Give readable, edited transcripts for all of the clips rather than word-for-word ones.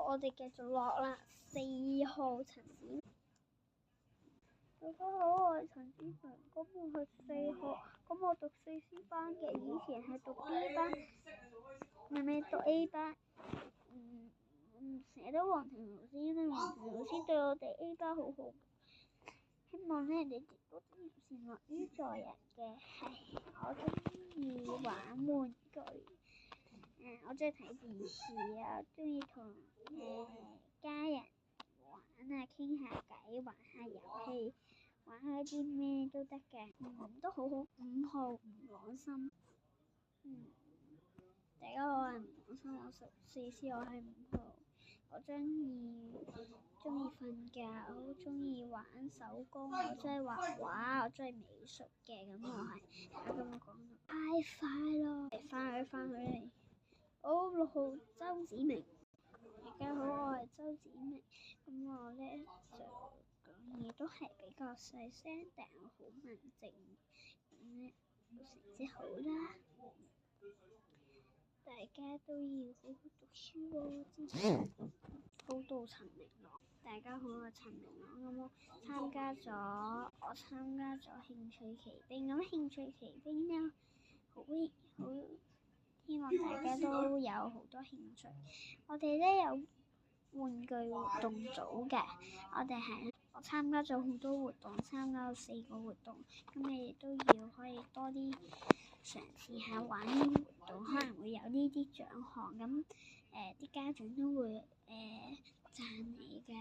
我哋繼續落啦。4號陳子明，大家好，我係陳子明。咁我係4號，咁我讀4C 班嘅，以前係讀 B 班，咪讀 A 班。成日都黃婷老師，因為黃婷老師對我哋 A 班好好。希望咧你哋都善樂於助人嘅。係，我中意玩玩具。我中意睇電視啊，中意同家人玩啊，傾下偈，玩下遊戲，玩下啲咩都得嘅。都好好。5號吳朗森。大家好，我係吳朗森，我14C，我係5號。我中意瞓覺，中意玩手工，我中意畫畫，我中意美術嘅。咁我係咁講啦。太快咯！翻去嚟。好，6號周子明。大家好，我係周子明。咁我咧就講嘢都係比較細聲，但我好文靜。咁咧成績好啦。大家都要好好讀書喎，知唔知？好到陳明朗。大家好，我係陳明朗。咁我參加咗興趣奇兵。咁興趣奇兵呢，好希望大家都有好多興趣。我哋咧有玩具活動組嘅，我參加咗好多活動，參加咗4個活動。咁你哋都要可以多啲嘗試下玩呢啲活動，可能會有呢啲獎項。咁啲家長都會讚你嘅。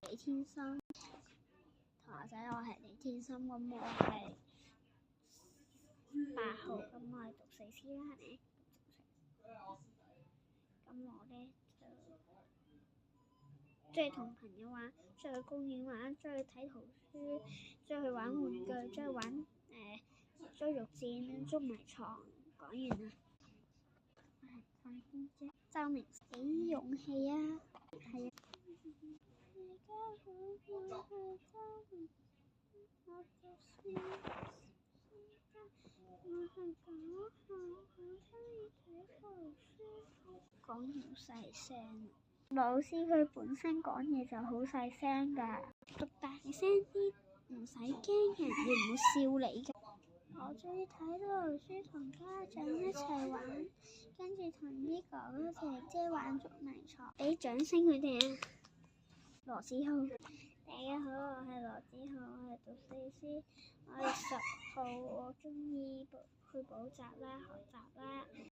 李天心，同學仔，我係李天心。咁我係8號，咁我係讀4C啦，係咪？咁我咧就中意同朋友玩，中意去公園玩，中意睇圖書，中意去玩玩具，中意玩捉肉戰、捉迷藏。講完啦。快啲啫！周明俾勇氣啊！係啊。大家好，我係周明，我讀4C班，我係9號，我中意睇圖書。講好細聲，老師佢本身講嘢就好細聲㗎，讀大聲啲，唔使驚人哋唔會笑你㗎。我中意睇圖書，同家長一齊玩，跟住同啲哥哥姐姐玩捉迷藏。俾掌聲佢哋啊！羅子浩，大家好，我係羅子浩，我係讀4C，我係10號，我中意去補習啦，學習啦。